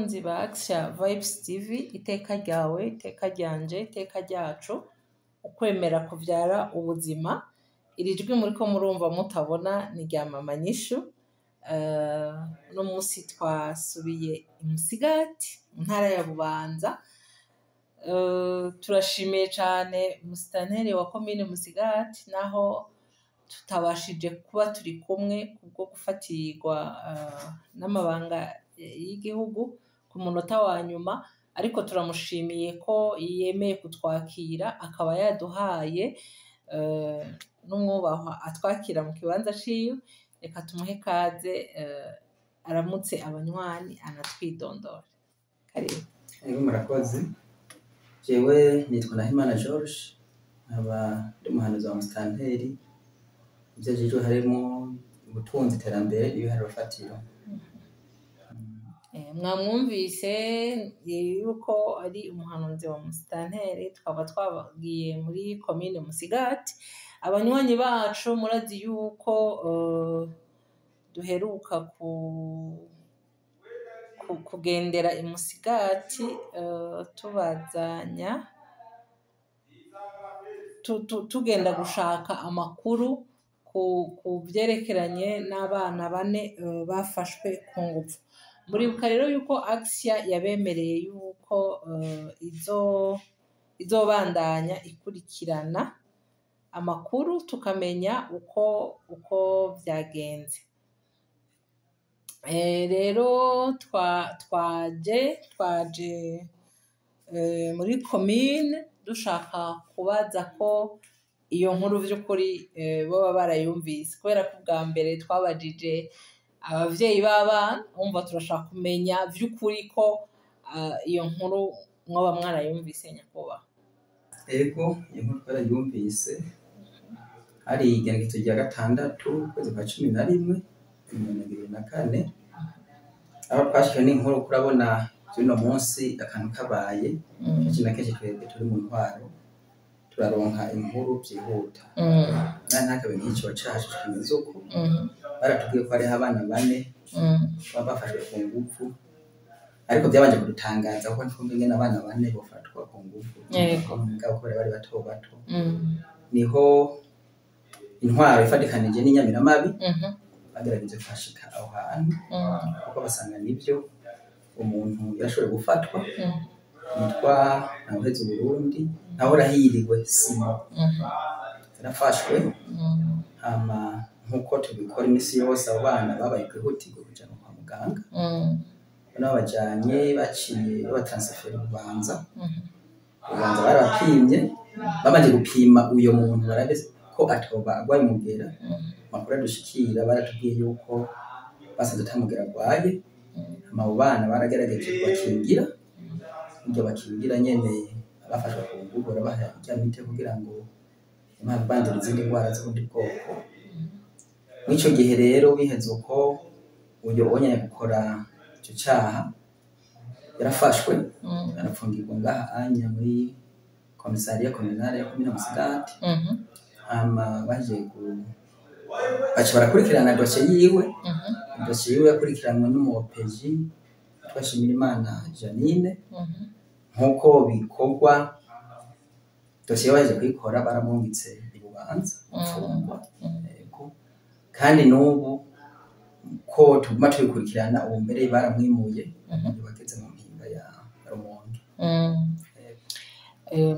bakunzi ba Action Vibes TV, iteka ryawe, iteka ryanje, iteka ryacu, ukwemera kuvyara ubuzima. Iri jwi muriko murumva mutabona ni rya Mama Nyishu. No musi twasubiye i Musigati, mu ntara ya Bubanza. Turashimiye cane musitanteri wa komine Musigati, naho tutabashije kuba turi kumwe kubwo gufatirwa n'amabanga y'igihugu ku munota wa nyuma, ariko turamushimiye ko yemeye kutwakira, akaba yaduhaye n'umwubahwa atwakira mu kibanza ciwe. Reka tumuhe kaze aramutse abanywanyi anatwidondora. Karibu. Murakoze. Jewe nitwa Nahimana George, nkaba ndi umuhanuzi wa musitanteri. Ivyo ajejwe harimo ubutunzi, iterambere n'ibiharuro fatiro. Mwamwumvise yuko ari umuhanuzi wa musitanteri, twaba twagiye muri komine Musigati. Abanywanyi bacu murazi yuko duheruka kugendera i Musigati, tubazanya tugenda gushaka amakuru ku vyerekeranye n'abana 4 bafashwe ku nguvu. Muribuka rero yuko Action yabemereye yuko izobandanya ikurikirana amakuru, tukamenya uko vyagenze. Rero twaje muri komine dushaka kubaza ko iyo nkuru vy'ukuri boba barayumvise, kubera ko bwa mbere twabajije abavyeyi b'abana, umva turashaka kumenya vy'ukuri ko iyo nkuru mwoba mwarayumvise nyakubahwa. Ego, iyo nkuru twarayumvise. Hari igenekerezo rya 6 ukwezi kwa 11 2024, aho twashikanye n'inkuru kurabona uno munsi akantu kabaye. Kenshi na kenshi twebwe turi mu ntwaro turaronka inkuru vyihuta. Ntakabe nk'ico cacu kimeze uko. Baratubwiye ko hariho abana 4 bafashwe ku nguvu, ariko byabanje kudutangaza kuko twumva ingene abana 4 bofatwa ku nguvu. Mugabo ko bari bato bato. Niho intwaro ifadikanije n'inyamiramabi bagerageje kwashika aho hantu, kuko basanga nivyo umuntu yarashoboye gufatwa, yitwa Ntawuheza Burundi, Ntahorahiriwe Simon. Yarafashwe, hama nkuko tubikora imisi yose abo bana babaye kwihutirwa kujana kwa muganga. Babajanye baciye babatransfera Bubanza. Bubanza barabapimye, bamaze gupima uyo muntu barabe ko atoba agwaye umugera. Makuru dushikira baratubwiye yuko basanze atamugera agwaye. Hama abo bana baragerageje kubakingira, ibyo bakingira nyene abafashwe ku nguvu barabaha iryamite kugira ngo bandura izindi ndwara z'ubundi bwoko. Mw'ico gihe rero biheze uko uyo onyene gukora ico caha yarafashwe, arafungirwa ngaha anya muri komisariya komunale ya komine Musigati. Hama baje baca barakurikirana dosiye yiwe. Dosiye yiwe yakurikiranwe n'umupeji Twashimirimana Janine. Nkuko bikorwa, dosiye baje kuyikora baramwungitse i Bubanza gufungwa. Kandi n'ubu ko tuguma tubikurikirana, ubu mbere baramwimuye bageze mu mpinga ya Rumonge.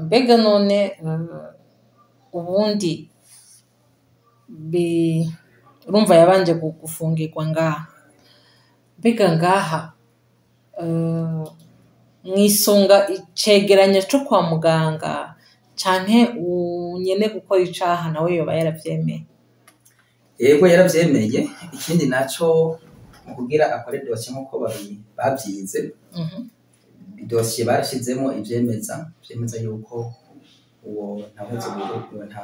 Mbega none ubundi urumva yabanje gufungirwa ngaha, mbega ngaha mwisunga icegeranyo co kwa muganga canke unyene gukora icaha nawe yoba yaravyemeye? Yego yaravyemeye. Ikindi naco mu kugira akore dosiye nkuko bavyize, dosiye barashizemo ivyemeza yuko uwo Ntawuheza Burundi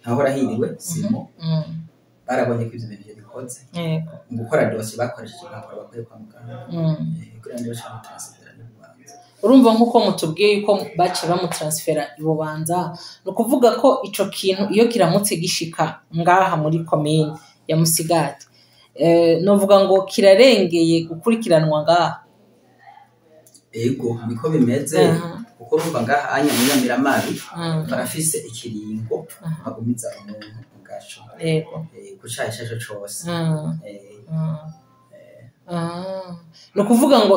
Ntahorahiriwe Simon barabonye ko ivyo bintu bikoze. Mu gukora dosiye bakoresheje impapuro bakuye kwa muganga kugira ngo bamutransfera i Bubanza. Urumva nkuko mutubwiye yuko bace bamutransfera i Bubanza, no kuvuga ko ico kintu iyo kiramutse gishika ngaha muri komine ya Musigati, novuga ngo kirarengeye gukurikiranwa ngaha. ego niko bimeze kuko urumva ngaha anya mu Nyamiramabi barafise ikiringo bagumiza umuntu mu gasho kucayishasho cose no kuvuga ngo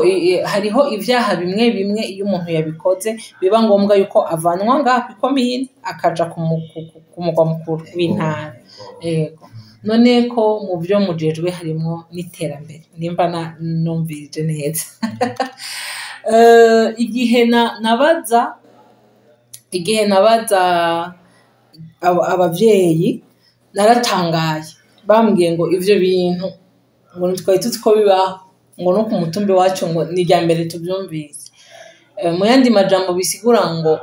hariho ivyaha bimwe bimwe iyo umuntu yabikoze biba ngombwa yuko avanwa ngaha ku komine akaja ku mugwa mukuru w'intara none ko mu byo mujejwe harimo n'iterambere nimba numvirije neza igihe nabaza abavyeyi naratangaye bambwiye ngo ivyo bintu ngo twari tuzi ko bibaho ngo no ku mutumbi wacu ngo ni rya mbere tubyumvise mu yandi majambo bisigura ngo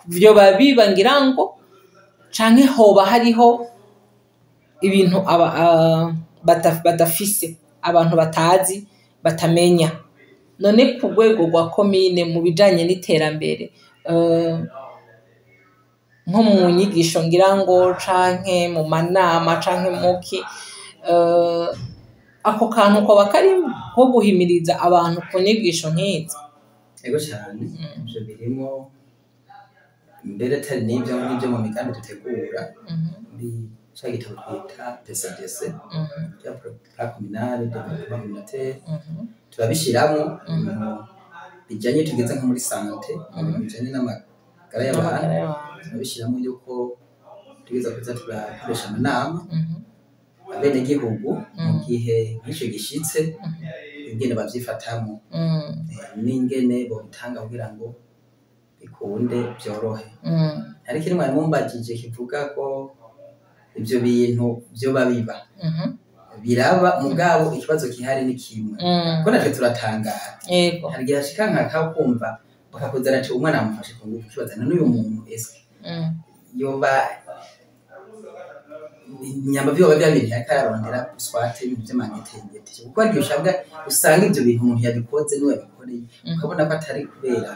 byo babibangira ngo canke hoba hariho ibintu badafise abantu batazi batamenya none ku rwego rwa komine mu bijanye n'iterambere nko mu nyigisho ngira ngo canke mu manama canke muki ako kantu ko bakari ko guhimiriza abantu ku nyigisho nk'izi ego cyane ibyo birimo mbere atari n'ibyo mu migambi dutegura muri cya gitabo twita DCDC ya Plan Communal Development Communautaire turabishiramo bijanye tugeze nko muri santé bijanye n'amagara y'abantu turabishiramo yuko tugeza kuza turakoresha amanama abene gihugu mu gihe nk'icyo gishitse ingene bavyifatamo n'ingene bo bitanga kugira ngo bikunde byorohe ariko ni mwari mumbagije kivuga ko ibyo bintu byo babiba biraba mugabo ikibazo kihari ni kimwe ko natwe turatangara hari gihe ashika nka kumva bakakuzana ati umwana amufashe ku ngufu kibazana n'uyu muntu eske yoba nyamba byo babiri yakararondera swate ibyo mangetengete kuko ari ushabwa usanga ibyo bintu umuntu yabikoze niwe yabikoreye ukabona ko atari kubera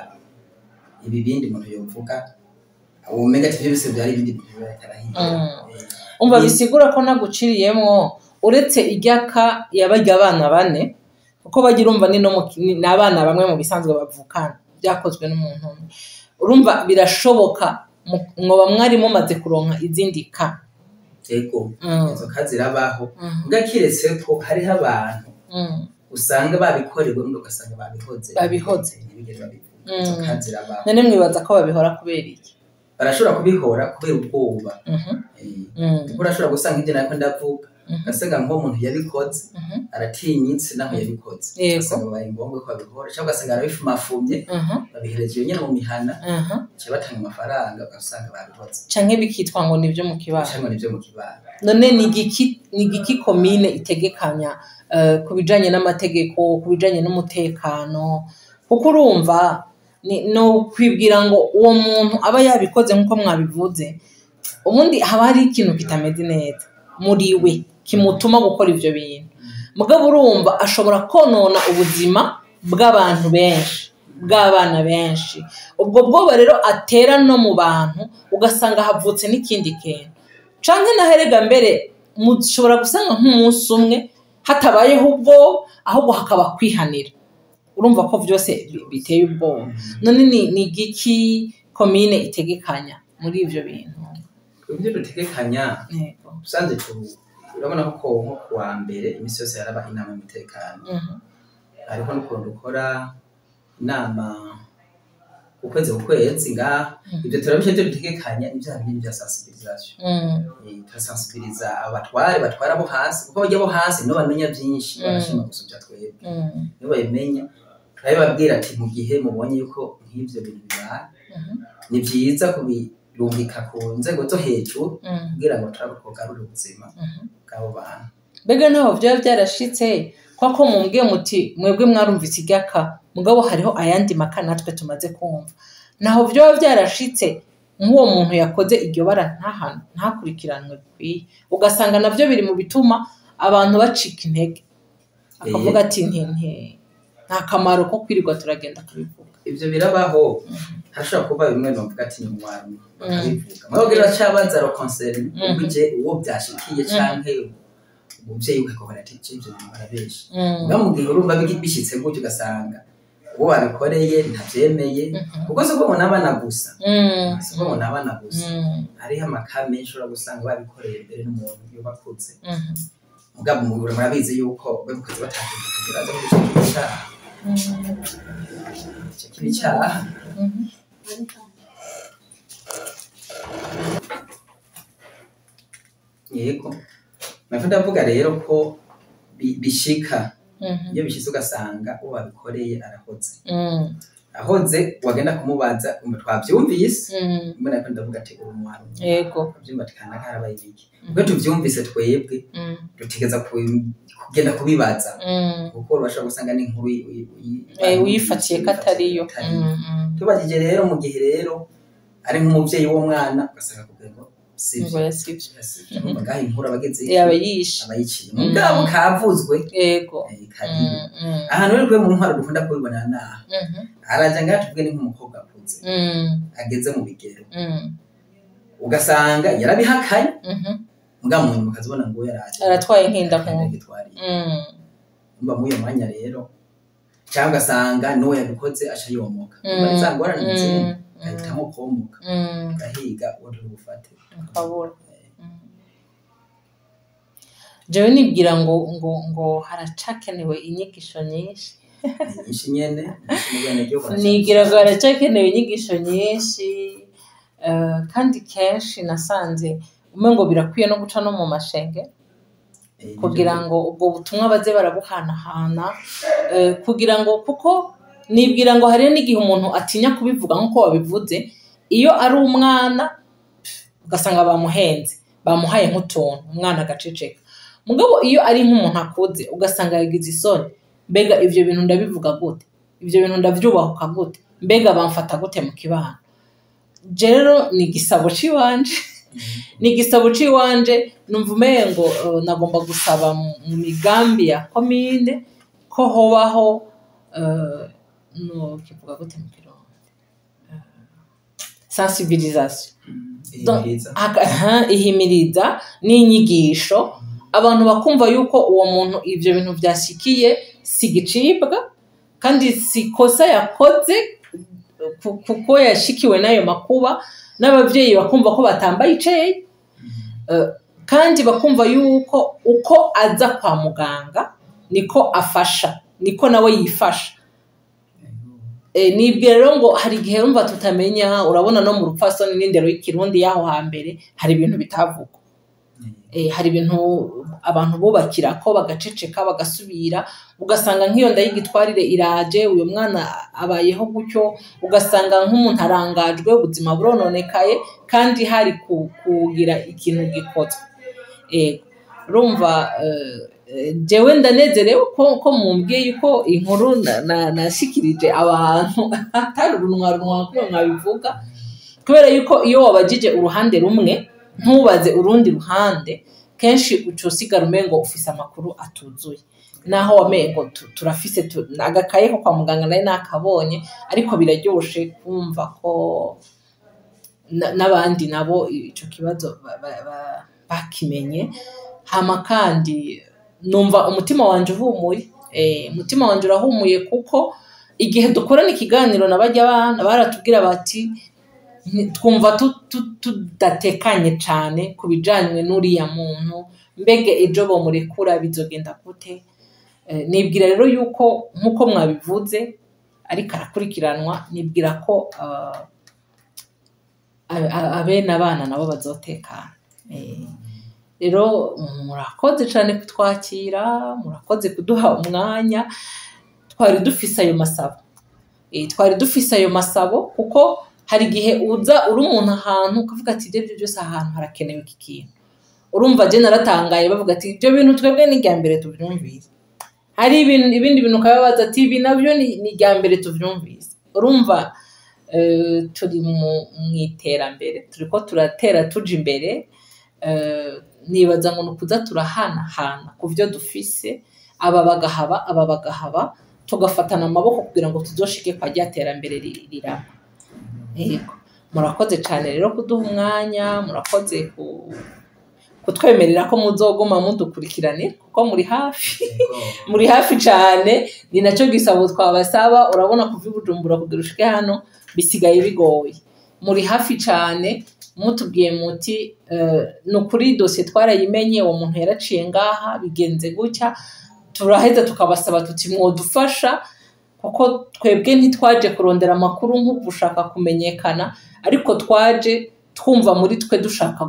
ibi bindi umuntu yovuga umega tivyo bise byari ibindi bintu yakarahiye umva bisigura ko naguciriyemo uretse iryaka yabarya abana bane kuko bagira umva ni n'abana bamwe mu bisanzwe bavukana byakozwe n'umuntu urumva birashoboka mwoba mwari mumaze kuronka izindi ka ego izo kazi rabaho ugakiretse ko hari abantu usanga babikorewe ngo ugasanga babihoze ntibigeze babivuga izo kazi rabaho none mwibaza ko babihora kubera iki barashobora kubihora kubera ubwoba urashobora gusanga ibyo nako ndavuga gasanga ngo umuntu yabikoze aratinyitse naho yabikoze gasanga baye ngombwa ko babihora cyangwa gasanga arabifumafumye babihereje nyine mu mihana cyo batanga amafaranga gasanga babihoze canke bikitwa ngo nivyo mu kibano cyangwa nivyo mu kibano none ni giki komine itegekanya kubijanye n'amategeko kubijanye n'umutekano kuko urumva no kwibwira ngo uwo muntu aba yabikoze nkuko mwabivuze ubundi haba hari ikintu kitameze neza muri we kimutuma gukora ivyo bintu mugabo urumva ashobora konona ubuzima bw'abantu benshi bw'abana benshi ubwo bwoba rero atera no mu bantu ugasanga havutse n'ikindi kintu canke naherega mbere mushobora gusanga nk'umunsi umwe hatabayeho ubwo ahubwo hakaba kwihanira urumva ko byose biteye ubwoba none ni igiki komine itegekanya muri ivyo bintu ibyo dutegekanya usanze urabona ko nko kuwa mbere imisi yose yaraba inama y'umutekano ariko n'ukuntu dukora inama ukwezi ngaha ibyo turabishe dutegekanya ibyaha binini bya sensibilisation turasensibiliza abatware batwara abo hasi kuko bajya bo hasi nibo bamenya byinshi barashima gusubya twebwe nibo babimenya turabibabwira ati mu gihe mubonye yuko nk'ibyo bintu bibaye ni byiza kubirungika ku nzego zo hejuru kugira ngo turabukogarure ubuzima bw'abo bantu mbega naho byaba byarashitse kwako mumbwiye muti mwebwe mwarumvise iryaka mugabo hariho ayandi maka natwe tumaze kumva naho byaba byarashitse nk'uwo muntu yakoze iryo bara ntakurikiranwe bikwiye ugasanga navyo biri mu bituma abantu bacika intege akavuga ati nta kamaro ko kwirirwa turagenda kubivuga ivyo birabaho hashobora kuba bimwe novuga ati nyumwami bakabivuga mugabo cyabanza ro concern ubuje uwo byashikiye canke umuvyeyi ukakora ati ivyo barabesha ngamugihe urumva bishitse gutyo ugasanga uwo babikoreye ntavyemeye kuko siko munabana gusa siko munabana gusa hariho amaka menshi ushobora gusanga babikoreye mbere n'umuntu iyo bakuze mugabo murabizi yuko babikoze batakigira aza gushikira icyaha yego navuga mvuga rero ko bishika iyo bishitse ugasanga uwo babikoreye ahoze wagenda kumubaza twavyumvise mbona ko ndavuga ati urumwaro yego avyumva tikana karabaye iki ubwo tuvyumvise twebwe dutegeza kugenda kubibaza kuko urashobora gusanga n'inkuru uyifatiye katariyo tubagije rero mu gihe rero ari nk'umuvyeyi w'umwana ugasanga kugengo sivyo ngaho inkuru abageze abayiciye mugabo kavuzwe yego ahantu rero mu ntwaro dukunda kubibona naha araja ngaho tubwe ni nk'umukobwa akuze ageze mu bigero ugasanga yarabihakanye mugabo umuntu mukazibona ngo yaraje aratwaye nk'inda mba muyo mwanya rero cyangwa ugasanga n'uwo yabikoze aca yomoka bazangora n'izindi ahitamo komoka gahiga uwo tugufate ukabura jewe nibwira ngo haracakenewe inyigisho nyinshi nyene nigira ngo haracakenewe inyigisho nyinshi kandi kenshi nasanze umengo birakwiye no guca no mu mashenge kugira ngo ubwo butumwa baze barabuhanahana kugira ngo kuko nibwira ngo hari n'igihe umuntu atinya kubivuga nkuko wabivuze iyo ari umwana ugasanga bamuhenze bamuhaye nk'utuntu umwana agaceceka mugabo iyo ari nk'umuntu akuze ugasanga yagize isoni mbega ivyo bintu ndabivuga gute ivyo bintu ndavyubahuka gute mbega bamfata gute mu kibano rero ni igisabo ciwanje numva umengo nagomba gusaba mu migambi ya komine ko hobaho no kivuga gute mu kirundi sensibilisation ihimiriza n'inyigisho abantu bakumva yuko uwo muntu ivyo bintu vyashikiye sigicibwa kandi sikosa yakoze kuko yashikiwe nayo makuba n'abavyeyi bakumva ko batambaye iceye kandi bakumva yuko uko aza kwa muganga niko afasha niko nawe yifasha nibwira rero ngo hari igihe urumva tutamenya urabona no mu rupfasoni n'indero y'ikirundi yaho hambere hari ibintu bitavugwa hari ibintu abantu bubakira ko bagaceceka bagasubira ugasanga nk'iyo ndayigitwarire iraje uyu mwana abayeho gutyo ugasanga nk'umuntu arangajwe ubuzima burononekaye kandi hari kugira ikintu gikozwe urumva jewe ndanezerewe ko mumbwiye yuko inkuru nashikirije abantu atari urunwa kumwe mwabivuga kubera yuko iyo wabajije uruhande rumwe ntubaze urundi ruhande kenshi ucusigara umengo ufise amakuru atuzuye naho wamengo turafise agakaye ko kwa muganga naye nakabonye ariko biraryoshe kumva ko n'abandi nabo ico kibazo bakimenye hama kandi numva umutima wanje uhumuye umutima wanje urahumuye kuko igihe dukorana ikiganiro nabajya abana baratubwira bati twumva tudatekanye cyane kubijanywe n'uriya muntu mbege ejo bo murekura bizogenda gute nibwira rero yuko nkuko mwabivuze ariko arakurikiranwa nibwira ko abena abana nabo bazotekana rero murakoze cyane kutwakira murakoze kuduha umwanya twari dufise ayo masabo kuko hari igihe uza uri umuntu ahantu ukavuga ati ibyo byose ahantu harakenewe iki kintu urumva je naratangaye bavuga ati ibyo bintu twebwe ni rya mbere tuvyumvise hari ibindi bintu kababaza ati ibi navyo ni rya mbere tuvyumvise urumva turi mu iterambere turiko turatera tuja imbere nibaza ngo nukuza turahanahana ku byo dufise aba bagahaba tugafatana amaboko kugira ngo tuzoshike kwa rya terambere rirama yego murakoze cyane rero kuduha umwanya murakoze kutwemerera ko muzoguma mudukurikirane kuko muri hafi cyane. Ni nacyo gisabo twabasaba. Urabona kuva i Bujumbura kugira ushike hano bisigaye bigoye. Muri hafi cyane, mutubwiye muti nukuri dosiye twarayimenye, uwo muntu yaraciye ngaha bigenze gutya, turaheza tukabasaba tuti mwodufasha, kuko twebwe ntitwaje kurondera amakuru nko gushaka kumenyekana, ariko twaje twumva muri twe dushaka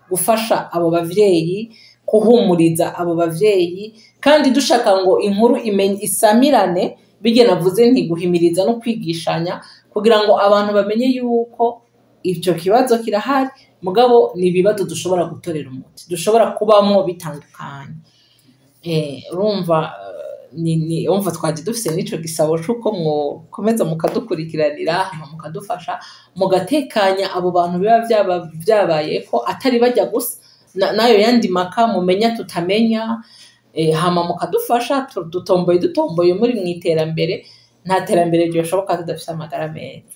gufasha abo bavyeyi, kuhumuriza abo bavyeyi, kandi dushaka ngo inkuru isamirane, bige navuze ntiguhimiriza no kwigishanya, kugira ngo abantu bamenye yuko ivyo kibazo kirahari, mugabo ni ibibazo dushobora gutorera umuti, dushobora kubamwo bitandukanye. Urumva umva twaje dufise n'ico gisabo c'uko mwokomeza mukadukurikiranira, mukadufasha, mugatekanya abo bantu biba vyabaye ko atari bajya gusa, nayo yandi maka mumenya tutamenya, hama mukadufasha. Dutomboye muri mwiterambere. Nta terambere ryoshoboka tudafise amagara meza.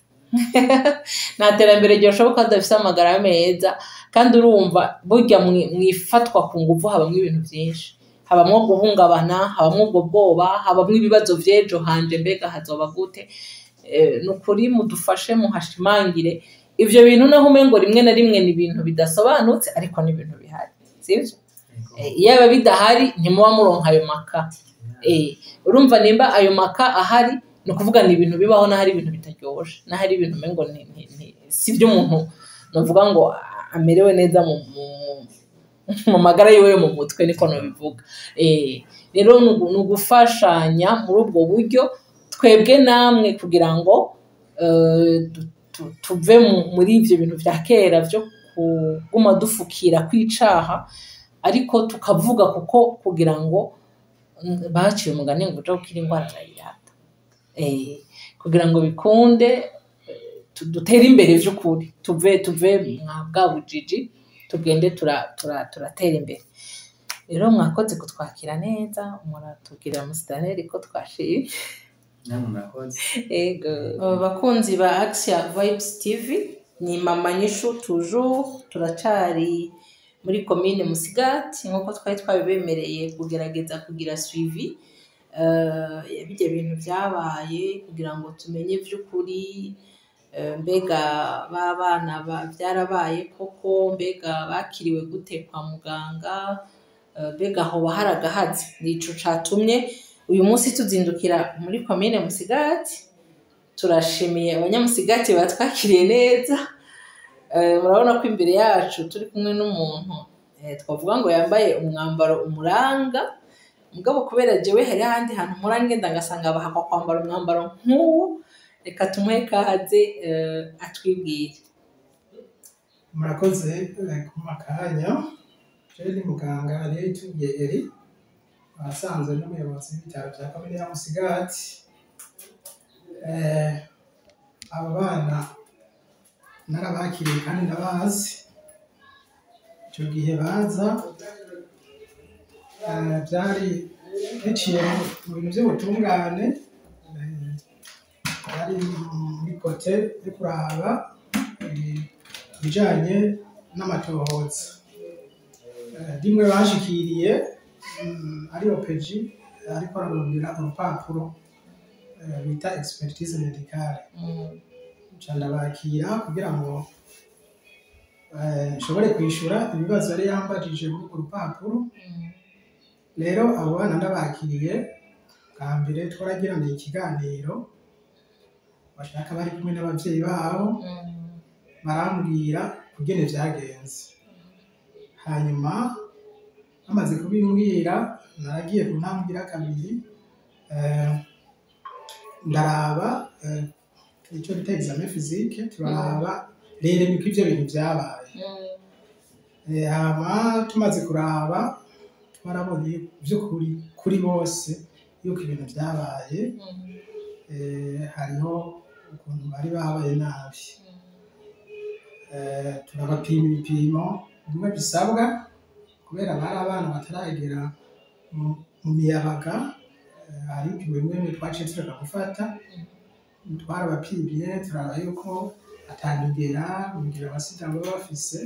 Nta terambere ryoshoboka tudafise amagara meza. Kandi urumva burya mwifatwa ku nguvu habamwe ibintu byinshi, habamwo guhungabana, habamwo ubwo bwoba, habamwo ibibazo vy'ejo hanje, mbega hazoba gute. Nukuri mudufashe muhashimangire ivyo bintu, naho umengo rimwe na rimwe ni ibintu bidasobanutse, ariko ni ibintu bihari, sivyo? Yaba bidahari ntimuba muronka ayo maka. Urumva nimba ayo maka ahari, no kuvuga ni ibintu bibaho, na hari ibintu bitaryoshe, na hari ibintu umengo sivyo umuntu novuga ngo amerewe neza mu magara yiwe mu mutwe, niko no bivuga. Rero nugufashanya muri ubwo buryo, twebwe namwe, kugira ngo tuve muri ivyo bintu vya kera vyo kuguma dufukira kwicaha, ariko tukavuga kuko kugira ngo baciye umugani ngo uja gukira ingwara arayirata. Kugira ngo bikunde dutere imbere vy'ukuri, tuve mwa bwa bujiji, tugende turatera imbere. Rero mwakoze kutwakira neza, muratubwira Musitanteri ko twashimye. Bakunzi ba Axia Vibes TV, ni Mama Nyishu toujours, turacari muri commune Musigati, nkuko twari twabibemereye kugerageza kugira suivi bijye bintu byabaye, kugira ngo tumenye vy'ukuri mbega babana byarabaye koko, mbega bakiriwe gute kwa muganga, mbega ho baharagahaze. Nico catumye uyu munsi tuzindukira muri commune Musigati. Turashimiye abanyamusigati batwakiriye neza. Murabona ko imbere yacu turi kumwe n'umuntu twavuga ngo yambaye umwambaro umuranga, mugabo kubera jewe hari ahandi hantu murangenda ngasanga bahakwa kwambara umwambaro nk'uwo. Reka tumuhe kaze atwibwire. Murakoze kumakanya. Jeli muganga ari tugiye eri asanzwe n'umuyobozi w'ibitaro bya Commune ya Musigati. Aba bana narabakiriye kandi ndabazi. Icyo gihe baza byari biciye mu bintu by'ubutungane, bari muri kote yo kuraba ibijanye n'amatohoza. Rimwe bashikiriye ari OPG ariko ararondera urupapuro bita expertise medicale. Ndabakira kugira ngo nshobore kwishura ibibazo yari yambajije muri urwo rupapuro. Rero abo bana ndabakiriye bwa mbere, twaragiranye ikiganiro, bashaka bari kumwe n'abavyeyi babo, barambwira kugene vyagenze. Hanyuma bamaze kubimbwira, naragiye kuntambwira kabiri, ndaraba icyo bita examen physique, turaraba rero niko ivyo bintu vyabaye. Hama tumaze kuraba, twarabonye vy'ukuri kuri bose yuko ibintu vyabaye, hariho ukuntu bari babaye nabi. Turabapima ibipimo bimwe bisabwa, kubera bari abana bataragera mu miyabaga. Hari ibipimo bimwe twaciye tureka gufata, twarabapimye turaba yuko atandugera mugira abasida baba bafise.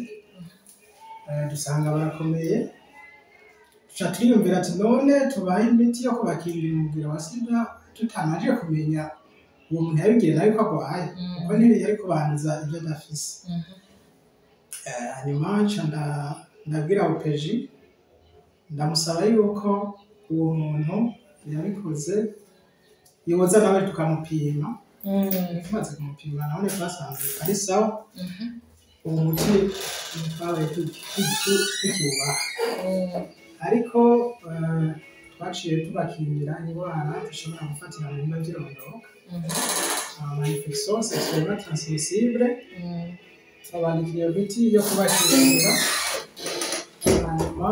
dusanga barakomeye duca turiyumvira ati none tubahe imiti yo kubakingira umubwira wa sida tutamaje kumenya uwo muntu yabigiye nawe ko agwaye kuko ntibiyari kubanduza ibyo adafise. Hanyuma nca ndabwira upeji ndamusaba yuko uwo muntu yabikoze yoza nawe tukamupima. Tumaze kumupima nawe twasanze ari sawa. Uwo muti twabaye tukiwubaha ariko twaciye tubakingira indwara zishobora gufatira mu bihimba by'irondoka, infection sexuellement transmissible. Twabandikiye imiti yo kubakingira, hanyuma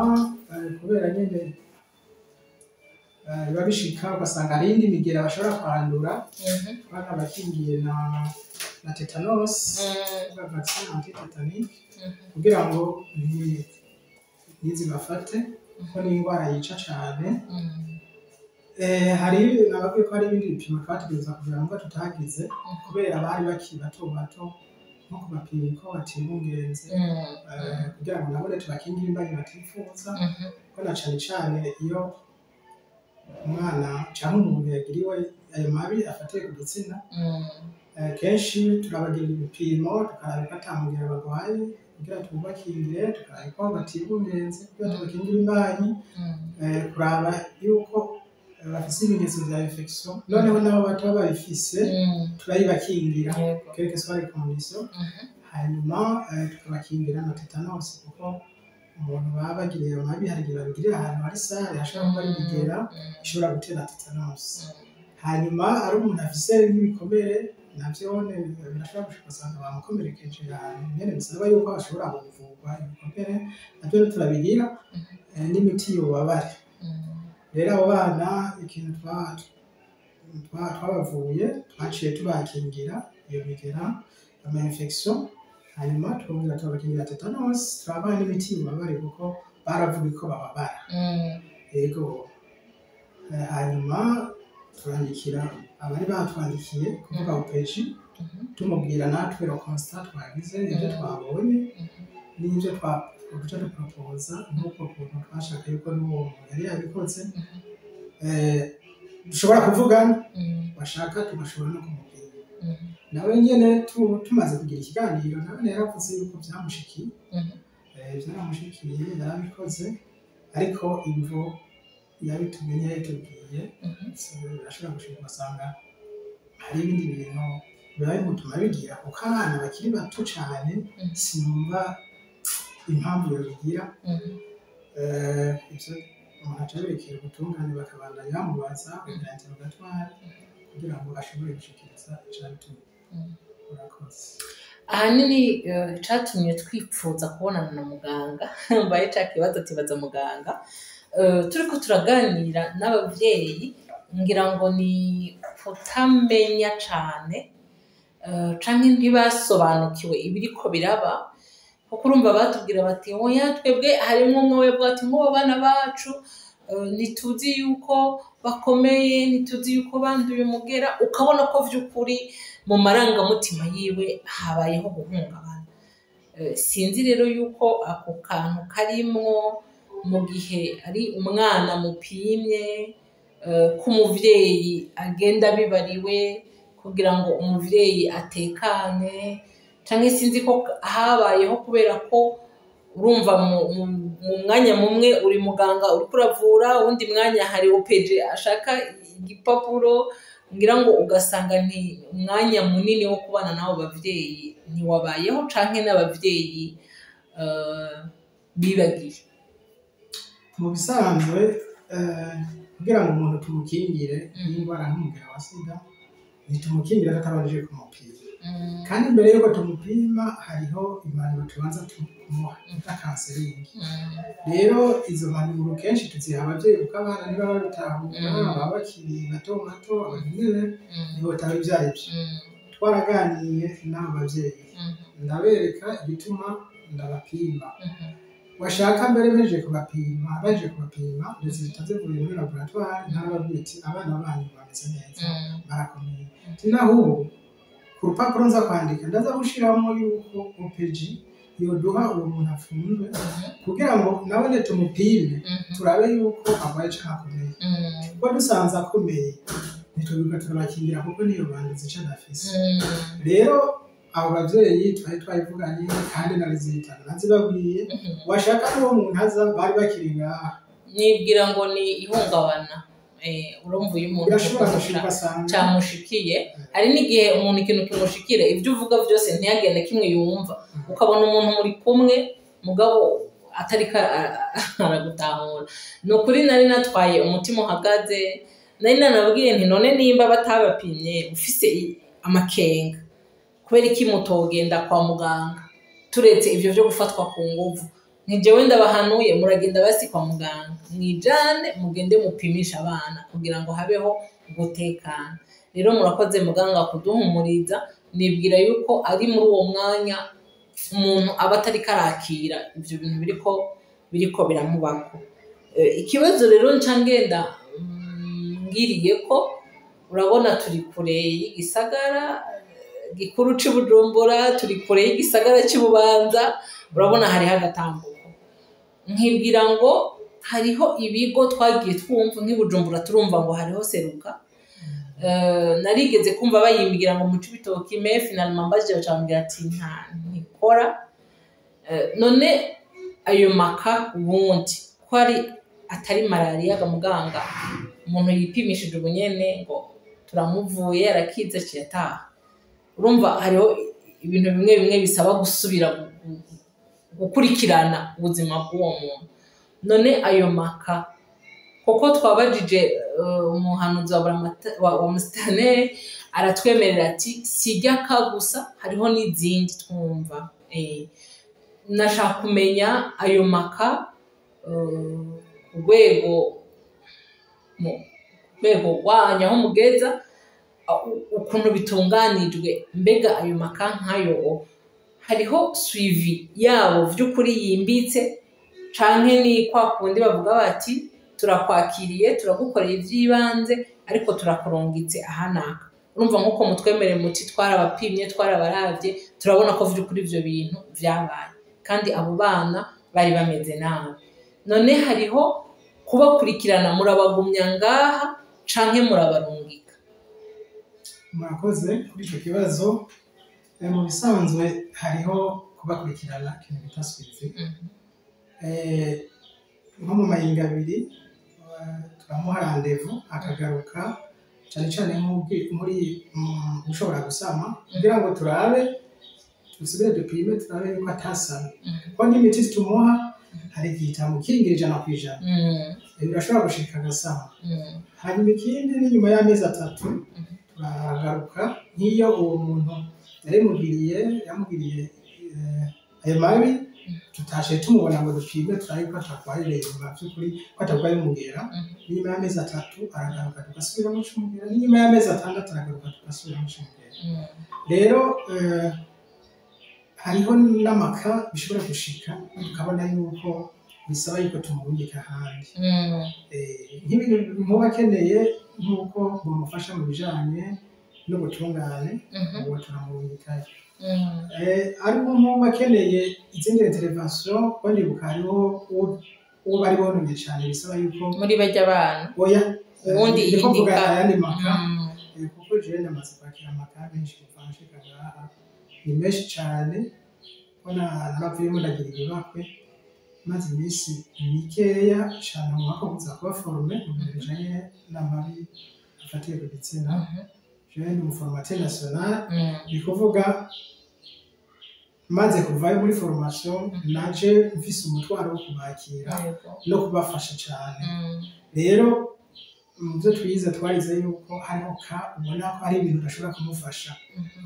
kubera nyine biba bishika ugasanga hari indi migera bashobora kwandura, twanabakingiye na tetanus, vaccine antitetanique, kugira ngo ntizibafate kuko ni indwara yica cyane. Hari nababwiye ko hari ibindi bipimo twategereza kugira ngo tutagize kubera bari bakiri bato nko kubapima ko batibungenze, kugira ngo nabone tubakingire imbanyi batifuza, ko na cyane iyo umwana cyangwa umuntu yagiriwe ayo mabi afatiye ku gitsina, kenshi turabagira ibipimo tukaraba ko atamubwira barwaye kugira tubakingire, tukaraba ko batibungenze kugira tubakingire imbanyi, kuraba yuko bafise ibimenyetso bya infection, noneho nabo bataba babifise turayibakingira quelque soit les conditions. Hanyuma tukabakingira na tetanus kuko umuntu baba bagiriye amabi hari igihe babigirira ahantu hari sare hashobora kuba ari imigera ishobora gutera tetanus. Hanyuma ari umuntu afise nk'ibikomere navyo birashobora gushika usanga bamukomerekeje ahantu nyene bisaba yuko ashobora kuvurwa ibikomere navyo turabigira n'imiti y'ububabare. Rero abo bana ikintu twabavuye twaciye tubakingira iyo migera ama infection, hanyuma twongera tubakingira tetanus, turabaha n'imiti y'ububabare kuko baravuga ko bababara. Yego, hanyuma turandikira abari batwandikiye kuvuga upeji tumubwira natwe ro constat twagize ibyo twabonye n'ibyo duca dupropoza nk'uko kuntu twashaka yuko n'uwo yari yabikoze. Dushobora kuvugana bashaka tugashobora no kumubwira nawe nyene tumaze kugira ikiganiro nawe yaravuze yuko byamushikiye yarabikoze, ariko imvo yabitumenye yatubwiye birashobora gushika ugasanga hari ibindi bintu biba bimutuma bigira kuko abana bakiri bato cyane sinumva impamvu yobigira. Ivyo umuntu aca yerekera ubutungane bakabandanya bamubaza kugira interrogatoire kugira ngo ashobore gushikiriza icatumye. Urakoze. Ahanini icatumye twipfuza kubonana na muganga mbaye ca kibazo tibaza muganga, turiko turaganira n'abavyeyi ngira ngo ni kutamenya cane canke ntibasobanukiwe ibiriko biraba, kuko urumva batubwira bati oya twebwe harimwo umwe webwe ati nk'ubo bana bacu ntituzi yuko bakomeye, ntituzi yuko banduye umugera, ukabona ko vy'ukuri mu marangamutima yiwe habayeho guhungabana. Sinzi rero yuko ako kantu karimwo mu gihe ari umwana mupimye k'umuvyeyi agenda bibariwe kugira ngo umuvyeyi atekane, canke sinzi ko habayeho kubera ko urumva mu mwanya mumwe uri muganga uri kuravura, uwundi mwanya hari opeje ashaka igipapuro, ngira ngo ugasanga nti umwanya munini wo kubana nabo bavyeyi ntiwabayeho canke n'abavyeyi bibagiye. Mu bisanzwe kugira ngo umuntu tumukingire n'indwara nk'umugera wa sida ntitumukingira tutabanije kumupima, kandi mbere yuko tumupima hariho impanuro tubanza tumuha nka kanseringi. Rero izo mpanuro kenshi tuziha abavyeyi kuko abana niba babitahura baba bakiri bato abanyene nibo tawe ivyarivyo. Twaraganiye n'abo bavyeyi ndabereka igituma ndabapima, washaka mbere baje kubapima ndetse bitavuye muri laboratoire n'ababwiye ati abana banyu bameze neza barakomeye. Naho ku rupapuro nza kwandika ndaza gushiramo yuko OPG yoduha uwo muntu afunzwe kugira ngo nabone tumupime turabe yuko agwaye canke akomeye kuko dusanze akomeye ntitubirwa turabakingira kuko niyo banduzi ico adafise rero abo bavyeyi twari twabivuganye kandi narizitana nazibabwiye washaka n'uwo muntu aza bari bakiri ngaha nibwira ngo ni ihungabana urumva uyu muntu cyamushikiye hari n'igihe umuntu ikintu kimushikira ibyo uvuga byose ntiyagende kimwe yumva ukabona umuntu muri kumwe mugabo atarika aragutahura ni ukuri nari natwaye umutima uhagaze nari nanabwiye nti none nimba batabapimye ufise amakenga kubera iki mutogenda kwa muganga turetse ivyo byo gufatwa ku nguvu ntijewe ndabahanuye muragenda basi kwa muganga mwijane mugende mupimisha abana kugira ngo habeho gutekana rero murakoze muganga kuduhumuriza nibwira yuko ari muri uwo mwanya umuntu aba atari karakira ivyo bintu biriko biramubako ikibazo rero nca ngenda ngiriye ko urabona turi kure y'igisagara gikuru c'Ibujumbura turi kure y'igisagara c'Ibubanza urabona hariho agatambuko nkibwira ngo hariho ibigo twagiye twumva nk'Ibujumbura turumva ngo hariho seruka narigeze kumva bayimbwira ngo mu Cibitoke me finalement mbaje bacambwira ati ntikora none ayo maka ubundi ko ari atari malaria ga muganga umuntu yipimishije ubunyene ngo turamuvuye arakize cyataha urumva hariho ibintu bimwe bimwe bisaba gusubira gukurikirana ubuzima bw'uwo muntu none ayo maka koko twabajije umuhanuzi wa Musitanteri aratwemerera ati sijya ka gusa hariho n'izindi twumva nashaka kumenya ayo maka urwego wanyu aho mugeza ukuntu bitunganijwe mbega ayo maka nkayo hariho suivi yabo vy'ukuri yimbitse canke ni kwa kundi bavuga bati turakwakiriye turagukoreye ivy'ibanze ariko turakurungitse ahanaka urumva nkuko mutwemere muti twarabapimye twarabaravye turabona ko vy'ukuri ivyo bintu vyabaye kandi abo bana bari bameze nabi none hariho kubakurikirana murabagumya ngaha canke murabarungika murakoze kuri icyo kibazo mu bisanzwe hariho kubakurikirana ikintu bita suivi nko mu mayinga abiri turamuha randevu akagaruka cyane cyane muri ushobora gusama kugira ngo turabe dusubire dupime turabe yuko atasama kuko n'imiti tumuha hari igihe itamukingira 100%. Birashobora gushika agasama hanyuma ikindi ni nyuma y'amezi 3 turagaruka nk'iyo uwo muntu yamugiriye ayo mabi tutashe tumubona ngo dupime turabe ko atakwarire mu by'ukuri ko atakwaye umugera nyuma y'amezi 3 aragaruka tugasubira mu cyumugera nyuma y'amezi 6 aragaruka tugasubira mu cyumugera rero hariho n'amaka bishobora gushika ukabona yuko bisaba yuko tumurungika ahandi nk'ibintu mubakeneye nk'uko bamufasha mu bijanye n'ubutungane ubu turamurungikayo ariko mubakeneye izindi intervention banibuka hariho uwo bari bononye cyane bisaba yuko muri bajya abana oya ubundi yindika ayandi maka kuko jewe namaze kwakira amaka menshi kuvanshe kagaha ni menshi cyane bona naravuyemo ndagira ibakwe maze iminsi mikeya cyane mu mwaka kuza kuba forme mu bijanye n'amabi afatiye ku gitsina jewe ni umuformateur national bikuvuga maze kuvayo muri formation naje mfise umutwaro wo kubakira no kubafasha cyane rero muvyo twize twarize yuko hariho ka ubona ko ari ibintu udashobora kumufasha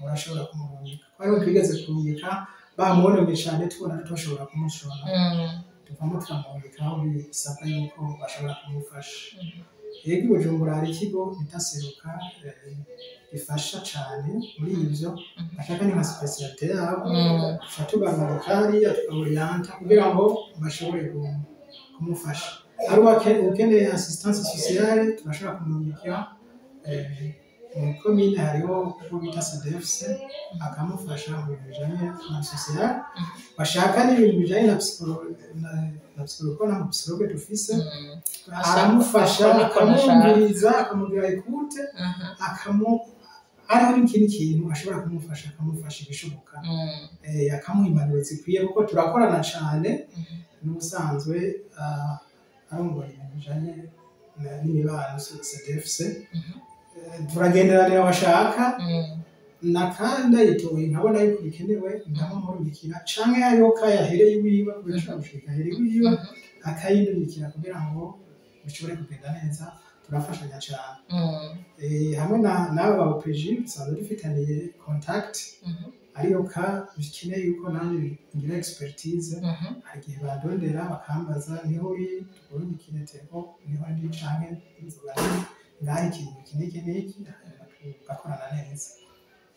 urashobora kumurungika kwari twigeze kumurungika bamubonye cyane tubona tutashobora kumushona tuvamo turamurungika aho bisabwa yuko bashobora kumufasha yego Bujumbura hari ikigo bitaseruka bifasha cyane muri ivyo bashaka ni nka specialite yabo tubarungika hariya tukaburianta kugira ngo bashobore kumufasha ari ukeneye assistance sociale turashobora kumurungika komine hariho uko bita CDFC akamufasha mu bintu bijanye na social bashaka n'ibintu bijanye na psychologue na psychologue dufise aramufasha akamwumviriza akamubwira écoute hariho n'ikindi kintu ashobora kumufasha akamufasha ibishoboka akamuha impanuro zikwiye kuko turakorana cyane n'ubusanzwe ari mu bintu bijanye n'imibano CDFC turagenderanira bashaka nakanda yitoye nkabona yuko bikenewe ndamumurikira canke hariho kayahereye wiwe kubera gushika hereye wiwe akayindukira kugira ngo bishobore kugenda neza turafashanya cyane hamwe n'abo ba OPG dusanzwe dufitaniye contact ariyo ka bikeneye yuko nanjye ngira expertise hari igihe bandondera bakambaza niho uri tukurikire teko niho ndi canke inzoga ngaho ikintu kiniki gakorana neza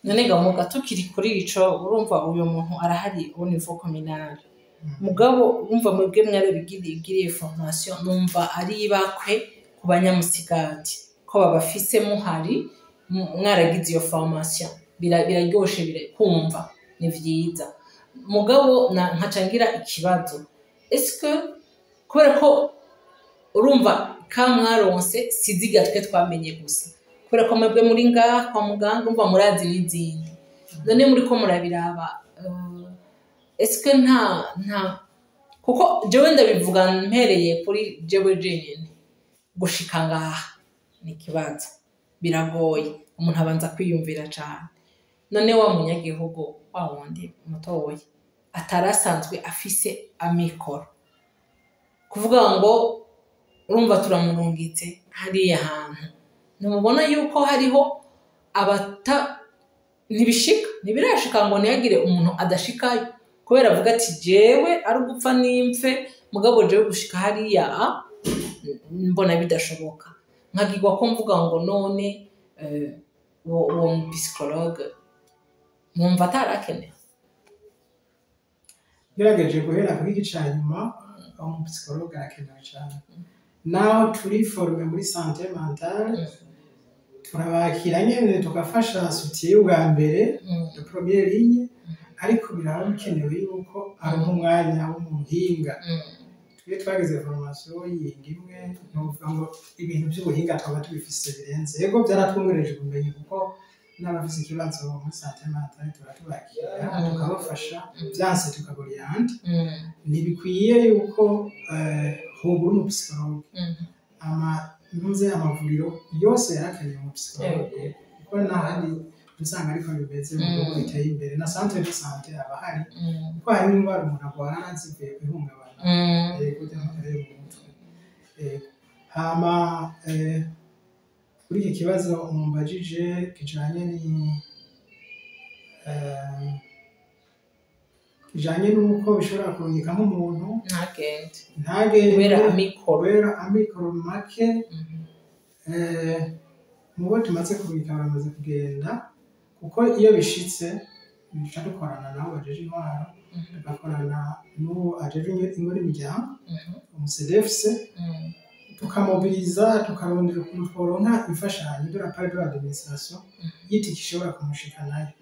none gamuga tukiri kuri ico urumva uyu muntu arahari au niveau communal mugabo urumva mwebwe mwarabigiriye formation numva ari bakwe ku banyamusigati ko babafise muhari mwaragize iyo formation biraryoshe kumva ni vyiza mugabo nkacangira ikibazo est-ce kubera ko urumva kamwaronse siziga twe twamenye gusa kubera ko mwebwe muri ngaha kwa muganga umva murazi n'izindi none muri ko murabiraba est-ce nta kuko jewe ndabivuga mpereye kuri jewe jenyine gushika ngaha ni kibazo biragoye umuntu abanza kwiyumvira cyane none wa munyagihugu wa wundi mutoye atarasanzwe afise amikoro kuvuga ngo urumva turamurungitse hariya hantu numubona yuko hariho ntibirashika ngo ntiyagire umuntu adashikayo kubera avuga ati jewe ari ugupfa n'impfe mugabo jewe gushika hariya mbona bidashoboka nkagirwa ko mvuga ngo none uwo psychologue mwumva atarakeneye gerageje guhera kuri gica nyuma uwo psychologue arakenewe cyane naho turi forme muri santé mentale turabakira nyene tukafasha soutien ubwa mbere de première ligne ariko biraba bikenewe yuko ari umwanya w'umuhinga twe twageze formation yindi imwe n'uvuga ngo ibintu by'ubuhinga twaba tubifise birenze yego byaratwongereje ubumenyi kuko n'abafise ikibazo muri santé mentale turatubakira tukabafasha byanse tukaboriente ntibikwiye yuko hobura umupsikologe amavuriro yose yarakeneye umupsikologe kuko n'ahandi dusanga ariko bimeze mu bihugu biteye imbere na centre de santé aba hari kuko hari indwara umuntu arwara zivuye ku ihungabana kugira ngo arebe mu mutwe hama kuri iki kibazo mumbajije kijanye kijanye n'uko bishobora kurungika nk'umuntu ntagende kubera amikoro make mubo tumaze kurungika baramaze kugenda kuko iyo bishitse bica dukorana nabo bajeje intwaro tugakorana n'uwo ajeje ingo n'imiryango umuCDFC tukamobiliza tukarondera ukuntu tworonka imfashanyo de la part de l'administration y'itiki ishobora kumushika nayo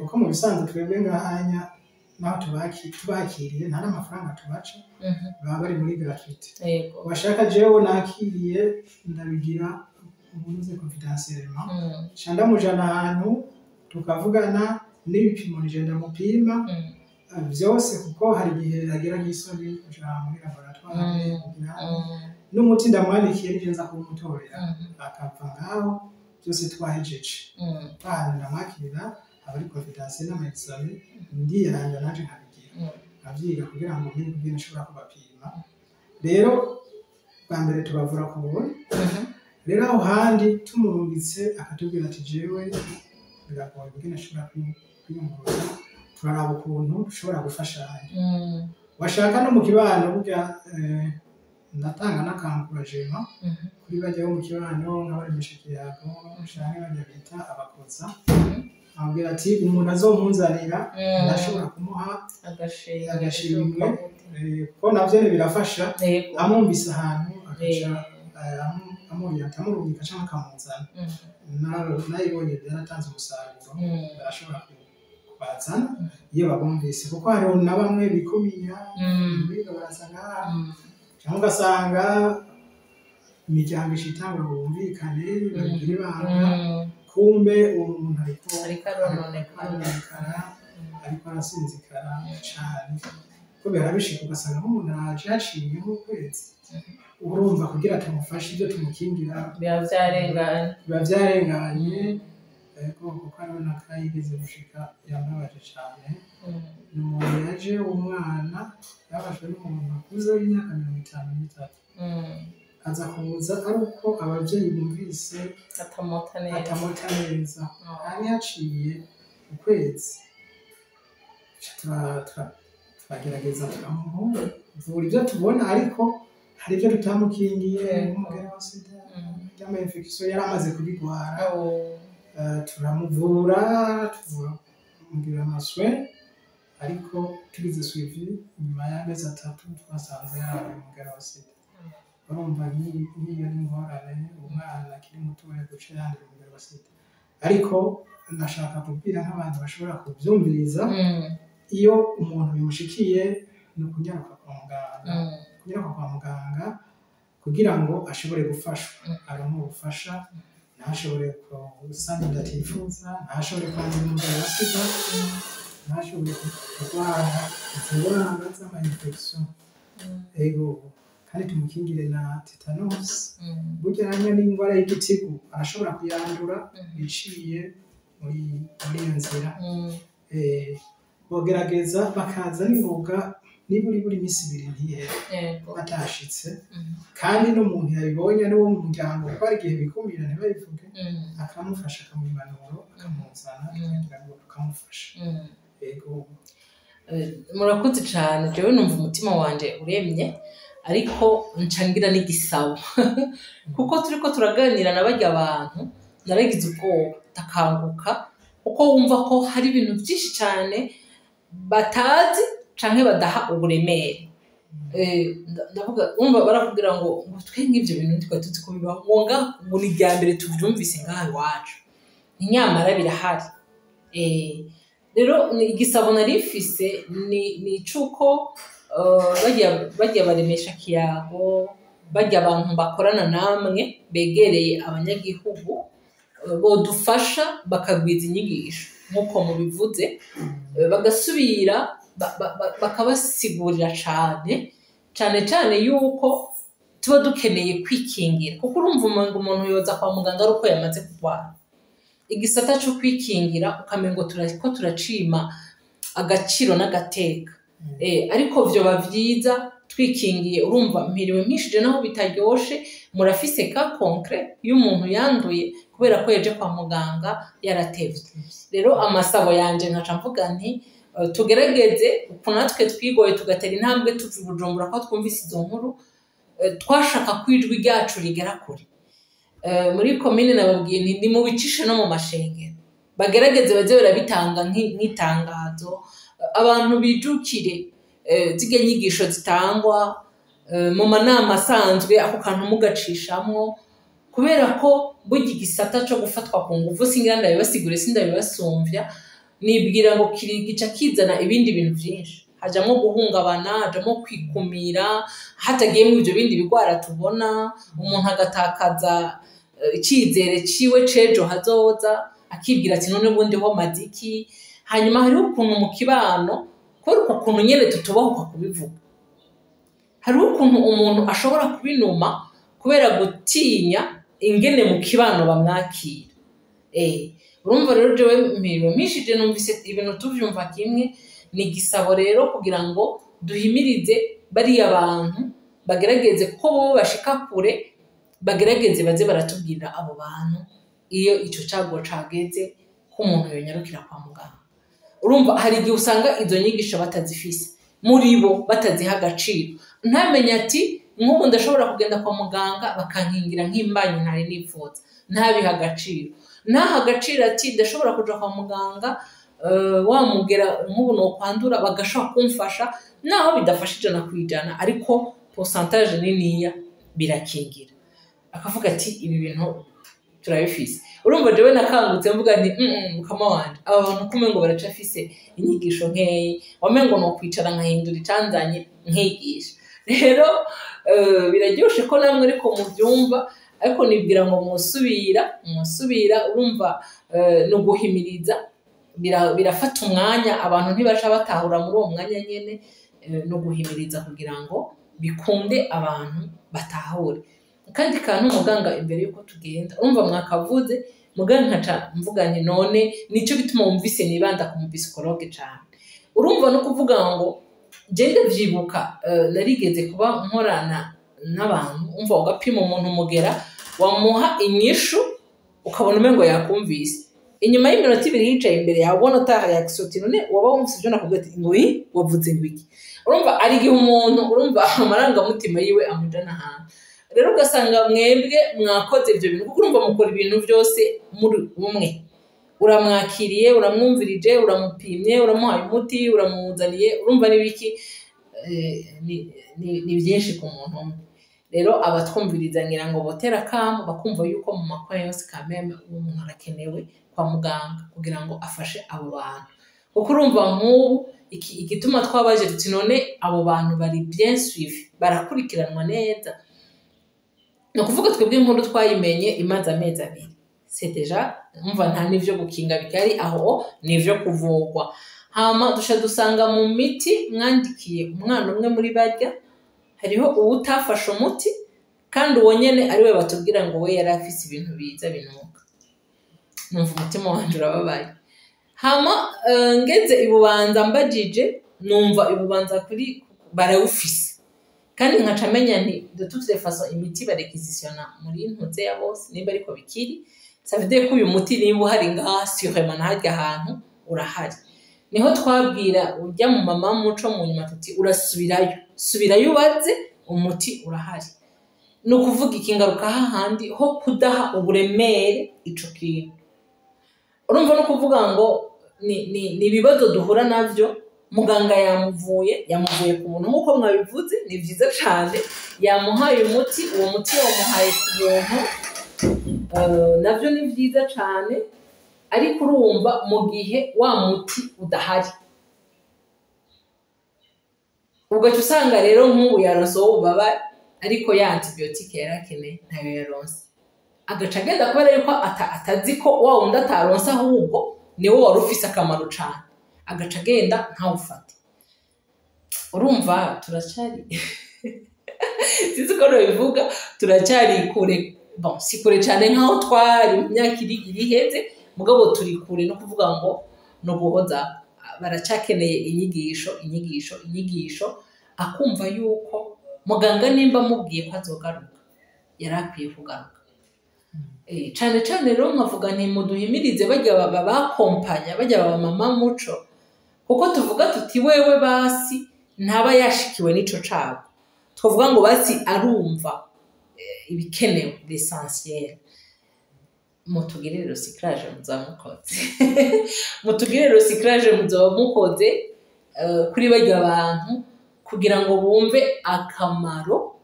kuko mu bisanzwe twebwe ngahanya naho tubakiriye nta n'amafaranga tubaca baba bari muri gratuite bashaka jewe nakiriye ndabigira ubunuze confidentiellement shanda mujana ahantu tukavugana n'ibipimo nigenda mupima byose kuko hari igihe agera nk'isoni kuja muri laboratoire n'umuti ndamwandikiye nigenza kumutorera akapfa ngaho byose twahejeje ndamwakirira abari confidentiel n'amaexame ndiyaranja naje nkabigira nkavyiga kugira ngo mbe kubwira nshobora kubapima rero bwa mbere tubavura ku buntu rero aho handi tumurungitse akatubwira ati jewe biragoye kugira nshobora kwiyunguruza turaraba ukuntu dushobora gufashanya washaka no mu kibano burya ndatanga n'akankurajema kuri bajya mu kibano nk'abari mishikiyago canke bajya bita abakoza ambwira ati umuntu azomuzanira ndashobora kumuha agashimwe kuko navyo birafasha amwumvise ahantu agaca akamuriyanta amurungika cyangwa akamuzana nayibonye byaratanze umusaruro barashobora kubazana iyo babumvise kuko hariho na bamwe bikumiya biga barasanga cyangwa ugasanga imiryango ishitanga bumvikane bagira ibanga kumbe uwo muntu ariko arononekara ariko arasinzikara cyane kubera bishika ugasanga nk'umuntu araje yaciye nk'ukwezi urumva kugira tumufashe ibyo tumukingira biba byarenganye kuko arabona ko yigeze gushika yambabaje cyane ni umuntu yaje umwana yabashwe n'umuntu akuze w'imyaka 53 aza kuza ari uko ababyeyi bumvise atamota neza hari haciye ukwezi turagerageza tukamuvura ibyo tubona ariko hari ibyo tutamukingiye nk'umugera wa sida cyangwa infection yari amaze kubigwara turamuvura tumugira amaswe ariko tugize suivi nyuma y'amezi 3 twasanze yari umugera wa sida urumva niyo n'ingorane umwana akiri mutoya guca yandi umugera wa sida ariko ndashaka kubwira nk'abantu bashobora kubyumviriza iyo umuntu bimushikiye ni ukunyaruka kwa muganga kugira ngo ashobore gufashwa aronke ubufasha ntashobore gusanga inda atifuza ntashobore kwandura umugera wa sida ntashobore kurwara indwara z'ama-infection ego kandi tumukingire na tetanus burya hanya n'indwara y'igitigu arashobora kuyandura biciye muri iyo nzira bogerageza bakaza n'ingoga niburi minsi 2 ntihere batashitse kandi n'umuntu yabibonye ari wo mu muryango kuko ari igihe bikumira ntibayivuge akamufasha akamumanuro akamuzana kugira ngo akamufasha yego murakoze cyane jewe numva umutima wanje uremye ariko ncangira n'igisabo kuko turiko turaganira n'abarya abantu naragize ubwoba takanguka uko wumva ko hari ibintu byinshi cyane batazi canke badaha uburemere ndavuga umva barakubwira ngo twenge ivyo bintu ndiko tuzi ko bibaho ngonga ngo ni rya mbere tuvyumvise ngaha iwacu inyamara birahari rero igisabo narifise ni icuko bajya baremesha kiyago bajya abantu bakorana namwe begereye abanyagihugu bodufasha bakagwiza inyigisho nk'uko mubivuze bagasubira bakabasigurira cyane yuko tuba dukeneye kwikingira kuko urumva umuntu yoza kwa muganga ari uko yamaze kurwara igisata cyo kwikingira ukamengo turako turacima agaciro n'agateka ariko vyo bavyiza twikingiye urumva mpiriwe mpishije naho bitaryoshe murafise ka concret y'umuntu yanduye kubera ko yaje kwa muganga yaratevye rero amasabo yanje nkaca mvuga nti tugerageze uko natwe twigoye tugatera intambwe tuvi Bujumbura ko twumvise izo nkuru twashaka kwijwi ryacu rigera kure muri commune nababwiye ni mu bicishe no mu mashengero bagerageze baze barabitanga nk'itangazo abantu bijukire zige nyigisho zitangwa mu manama asanzwe ako kantu mugacishamwo kubera ko burya igisata cyo gufatwa ku nguvu singira ndabibasigure sindabibasumbya nibwira ngo kirigica kizana ibindi bintu byinshi hajamwo guhungabana hajamwo kwikumira hatagiye mu ibyo bindi bigwara tubona umuntu agatakaza icyizere ciwe cejo hazoza akibwira ati none bundi ho madiki hanyuma hari ukuntu mu kibano kubera ukuntu nyene tutubaho kubivuga hari ukuntu umuntu ashobora kubinuma kubera gutinya ingene mu kibano bamwakira urumva rero jewe mpishije numvise ibintu tuvyumva kimwe ni gisabo rero kugira ngo duhimirize bari abantu bagerageze ko bo bashika kure bagerageze baze baratubwira abo bantu iyo ico cago cageze ko umuntu yonyarukira kwa muganga urumva hari igihe usanga izo nyigisho batazifise muri bo bataziha agaciro ntamenye ati nk'ubu ndashobora kugenda kwa muganga bakankingira nk'imbanyi ntari nipfuza ntabiha agaciro naha agaciro ati ndashobora kuja kwa muganga wamugera nk'ubu no kwandura bagashaka kumfasha naho bidafashije na kwijana ariko pourcentage niniya birakingira akavuga ati ibi bintu turabifise. Urumva jewe nakangutse mvuga nti mukama wanje aba bantu kume ngo baracafise inyigisho nkeyi wamengo no kwicara nkahindura icanzanye nkigisha. Rero biraryoshe ko namwe ariko mubyumva, ariko nibwira ngo musubira urumva no guhimiriza birafata umwanya, abantu ntibaca batahura muri uwo mwanya nyene, no guhimiriza kugira ngo bikunde abantu batahure. Kandi kantu muganga imbere yuko tugenda urumva mwakavuze muganga nkaca mvuga nti none nico bituma wumvise nibanda ku psychologue cyane. Urumva no kuvuga ngo gende vyibuka narigeze kuba nkorana n'abantu umva ugapima umuntu mugera wamuha inyishu ukabona umengo yakumvise, inyuma y'iminota 2 yicaye imbere yawe ubona utaha yagisoti none waba wumvise ibyo nakubwiye ati ngo wavuze ngwiki. Urumva ari gihe umuntu urumva amarangamutima yiwe amujana hantu. Rero ugasanga mwebwe mwakoze ibyo bintu kuko urumva mukora ibintu byose muri umwe, uramwakiriye, uramwumvirije, uramupimye, uramuhaye umuti, uramuzaniye, urumva n'ibiki ni byinshi ku muntu umwe. Rero abatwumviriza ngira ngo botera kamu bakumva yuko mu makwa yose kameme umuntu arakenewe kwa muganga kugira ngo afashe abo bantu. Kuko urumva nk'ubu igituma twabaje tuti none abo bantu bari bien suivi, barakurikiranwa neza. No kuvuga twebwe inkuru twayimenye imaze amezi 2. C'est déjà umva nta nivyo gukinga bikari aho nivyo kuvugwa. Hama dusanga mu miti mwandikiye umwana umwe muri barya hariho uwutafashe umuti kandi uwo nyene ari we batubwira ngo we yari afise ibintu biza binuka. Numva umutima wanje urababaye. Hama ngeze ibubanza mbajije numva ibubanza kuri barawufise. Kandi nkaca menya nti de toutes les façons imiti barequisitiona muri ntuze ya bose nimba ariko bikiri, ça veut dire ko uyu muti nimba uhari ngaha sûrement harya ahantu urahari. Niho twabwira urya mu mama muco mu nyuma tuti subirayo ubaze umuti urahari. No kuvuga ikingaruka hahandi ho kudaha uburemere ico kintu. Urumva no kuvuga ngo ni bibazo duhura navyo. Muganga yamuvuye ku muntu nkuko mwabivuze ni byiza cyane, yamuhaye umuti, uwo muti wamuhaye ku buntu, navyo ni byiza cyane, ariko urumva mu gihe wa muti udahari ugaca usanga rero nk'ubu yaronse ubaba ariko ya antibiotique yarakeneye ntayo yaronse, agaca agenda kubera yuko atazi ko wa wundi ataronse ahubwo niwe wari ufise akamaro cyane, agaca agenda ntawufate. Urumva turacari sinzi ko bivuga turacari kure, bon si kure cyane nkaho twari mu myaka iri heze, mugabo turi kure no kuvuga ngo no guhoza. Baracakeneye inyigisho akumva yuko muganga nimba mubwiye ko azogaruka yarakwiye kugaruka. Cyane rero nkavuga nti muduhimirize bajya bakompanya bajya baba mama muco, kuko tuvuga tuti wewe basi ntaba yashikiwe n'ico cabo, twavuga ngo basi arumva ibikenewe l'essentiel. Mutugirire recyclage muzamukoze kuri bajya abantu kugira ngo bumve akamaro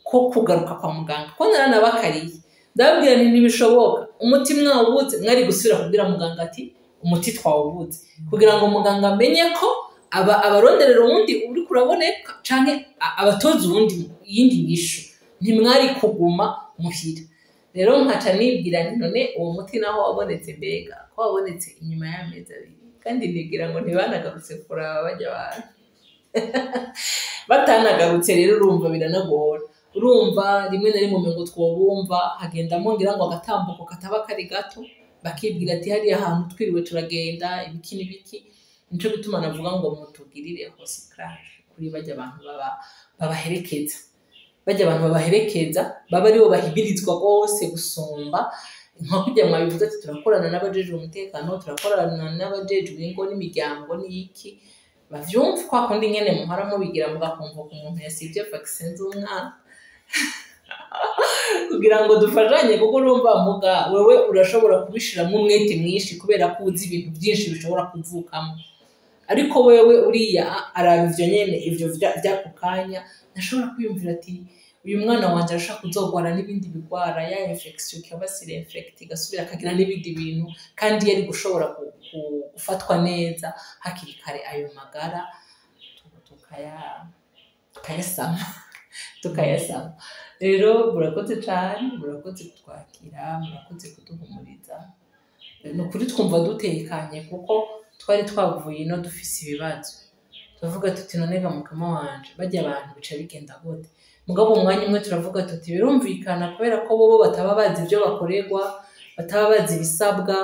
ko kugaruka kwa muganga. Ko naranabakariye ndabwira nti nibishoboka umuti mwawubuze mwari gusubira kubwira muganga ati umuti twawubuze, kugira ngo muganga amenye ko abaronderera uwundi uri kuraboneka canke abatoza uwundi yindi nyishu, ntimwari kuguma muhira. Rero nkaca nibwira nti none uwo muti naho wabonetse mbega ko wabonetse inyuma y'amezi 2, kandi nigira ngo ntibanagarutse kuraba bajya abantu batanagarutse. Rero urumva biranagora, urumva rimwe na rimwe ngo twobumva hagendamo ngira ngo agatambuko kataba kari gato, bakibwira ati hari ahantu twiriwe turagenda ibiki n'ibiki. Nico bituma navuga ngo mutugirire recyclage kuri bajya abantu babaherekeza, bajya abantu babaherekeza baba aribo bahibirizwa rwose gusumba. Nka kujya mwabivuze ati turakorana n'abajeje umutekano, turakorana n'abajeje ingo n'imiryango n'iki, bavyumva kwa kundi nyene muhara mubigira mugakumva ku muntu yasivye vaccine z'umwana kugira ngo dufashanye, kuko urumva muga wewe urashobora kubishiramo umwete mwinshi kubera ko uzi ibintu byinshi bishobora kuvukamo, ariko wewe uriya araba ivyo nyene ivyo vy'ako kanya ntashobora kwiyumvira ati uyu mwana wanje arashaka kuzogwara n'ibindi bigwara ya infection ikabasira infect igasubira akagira n'ibindi bintu kandi yari gushobora gufatwa neza hakiri kare ayo magara tukayasama rero murakoze cane murakoze kutwakira murakoze kuduhumuriza ni ukuri twumva dutekanye kuko twari twavuye ino dufise ibibazo turavuga tuti nonega mukama wanje bajya abantu bica bigenda gute mugabo umwanya umwe turavuga tuti birumvikana kubera ko bobo bataba bazi ibyo bakorerwa bataba bazi ibisabwa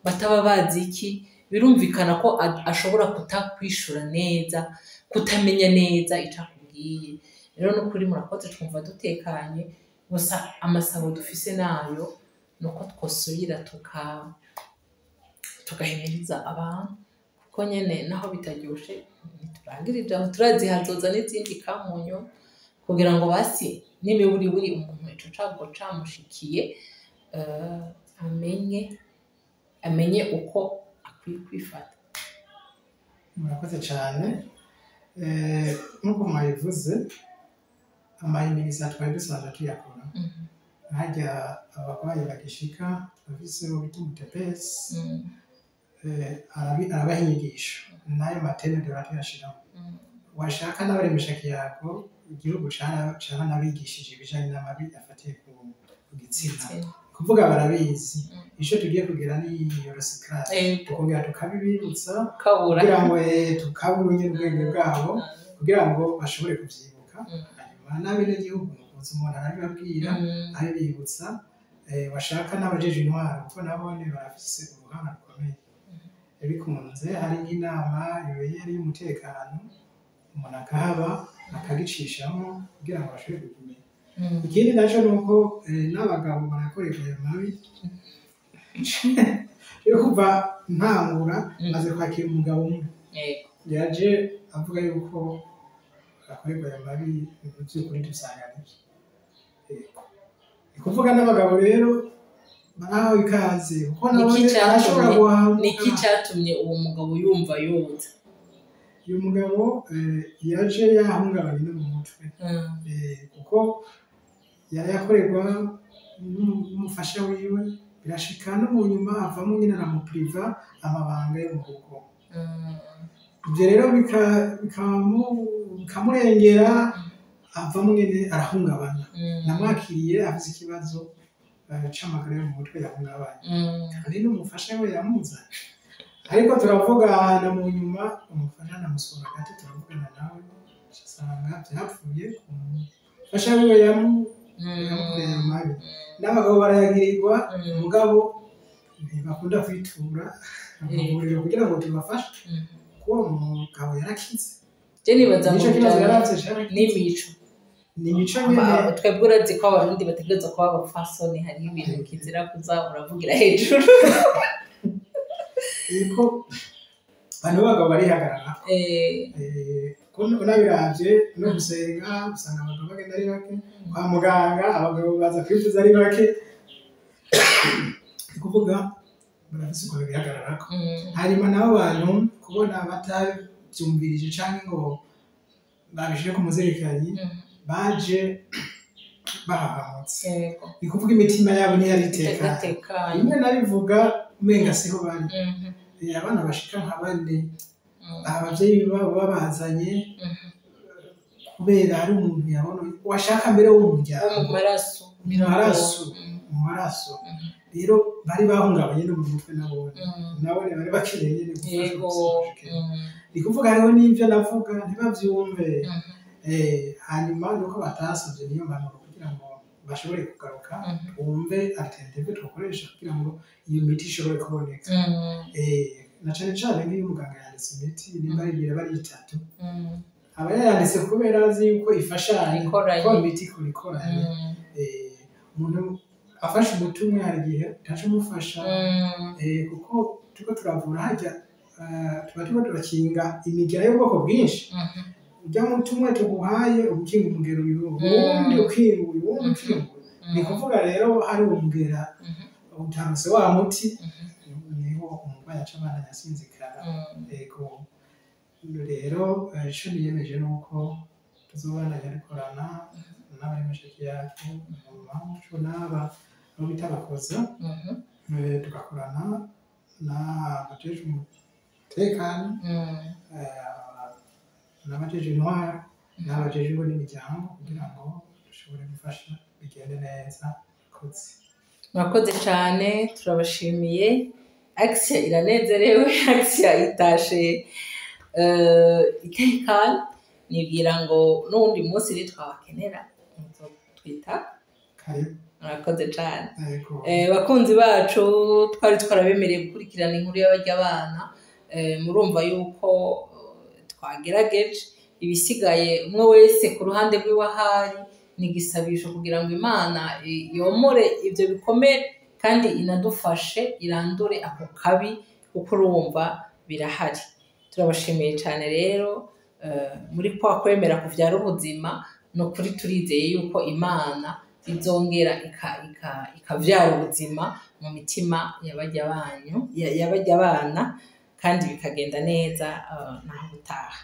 bataba bazi iki birumvikana ko ashobora kutakwishura neza kutamenya neza ico akubwiye rero no kuri murakoze twumva dutekanye gusa amasabo dufise nayo nuko twosubira tugahimiriza abantu kuko nyene naho bitaryoshe ntiturangirije aho turazi hazoza n'izindi kamunyo kugira ngo basi n'imiburiburi umuntu ico cago camushikiye amenye uko akwiye kwifata. Murakoze cyane nk'uko mwabivuze amahimiriza twari dusanzwe tuyakora hajya abarwayi bagishika bafise bita umutepesi arabaha inyigisho n'ayo mateme tuyashiramo washaka n'abaremesha kiyago igihugu caranabigishije ibijanye n'amabi afatiye ku gitsina kuvuga barabizi ico tugiye kugira ni yorosikate tukongera tukabibibutsa kugira ngo tukaburunye ubwenge bwabo kugira ngo bashobore kuvyibuka hanyuma n'abenegihugu nukunze umuntu arabibabwira abibibutsa bashaka n'abajeje intwaro kuko nabone barafise uruhara rukomeye bikunze hari nk'inama yari y'umutekano umuntu akahaba akagicishamo kugira ngo bashobore kumenya ikindi naco nuko n'abagabo barakorerwa ayo mabi yo kuva ntangura maze kwakira umugabo umwe yaje avuga yuko akorerwa ayo mabi by'ukuri dusanganije kuvuga n'abagabo rero barahawe ikaze kuko nabone arashobora guhaha niki catumye uwo mugabo yumva yonza uyu mugabo yaje yahungabanye no mu mutwe kuko yari yakorerwa n'umufasha wiwe birashika no mu nyuma avamo nyine aramupriva amabanga yo mu rugo ibyo rero bikamurengera avamo nyine arahungabana namwakiriye afite ikibazo c'amagara yo mu mutwe yahungabanye kandi n'umufasha we yamuzanye ariko turavugana mu nyuma umufasha namusura gato turavugana nawe usanga byapfuye umufasha we yamukoreye mabi n'abagabo barayagirirwa umugabo ntibakunda kwitura amavuriro kugira ngo tubafashe kuko umugabo yarakize je nibaza mu n'imico nyene twebwe urazi ko abarundi bategerezwa kuba abapfasoni hari ibintu kizira kuza uravugira hejuru iko abantu b'abagabo barihagarara ko nabiravye no gusenga usanga abagabo bagenda ari bake kwa muganga abagabo baza kwivuza ari bake kuvuga barafise uko bihagararako hanyuma nabo bantu kubona batavyumvirije canke ngo babishire ku muzirikanyi baje bahahamutse ni kuvuga imitima yabo ntiyari itekanye rimwe nabivuga umenga siho bari abana bashika nka bane abavyeyi babo babazanye kubera hari umuntu yabona washaka mbere w'umuryango mu maraso rero bari bahungabanye no mu mutwe nabone bari bakeneye nyene gufasha ni kuvuga hariho n'ivyo navuga ntibavyumve hanyuma nuko batasavye niyo mpanuro kugira ngo bashobore kugaruka bumve alternative twakoresha kugira ngo iyo miti ishobore kuboneka na cane cane nk'iyo umuganga yanditse imiti nimba ari ibiri bari itatu aba yayanditse kubera azi yuko ifashanya ko imiti ikoranye umuntu afashe umuti umwe hari igihe utaca umufasha kuko turiko turavura harya tuba turiko turakinga imigera y'ubwoko bwinshi urya muti umwe tuguhaye ubukinga umugero uwundi ukinguye uwundi ukinguye ni kuvuga rero hari uwo mugera utarose wa muti niho umurwayi aca abandanya asinzikara rero ico niyemeje nuko tuzobandanya dukorana n'abanyamashekiyake amacu n'aba abo bita abakozi tugakorana n'abajejwe umutekano n'abajejwe intwaro n'abajejwe n'imiryango kugira ngo dushobore gufasha bigende neza. Murakoze cyane, turabashimiye. Axia iranezerewe, Axia itashe itekana, nibwira ngo n'undi munsi nitwabakenera twita murakoze cyane. Bakunzi bacu twari twarabemereye gukurikirana inkuru y'abarya abana, murumva yuko twagerageje ibisigaye umwe wese ku ruhande rw'iwahari ni igisabisho kugira ngo Imana yomore ibyo bikomere kandi inadufashe irandure ako kabi kuko urumva birahari. Turabashimiye cyane rero muri kwa kwemera kuvyara ubuzima, no kuri turizeye yuko Imana izongera ikavyara ubuzima mu mitima y'abarya abana kandi bikagenda neza naho gutaha.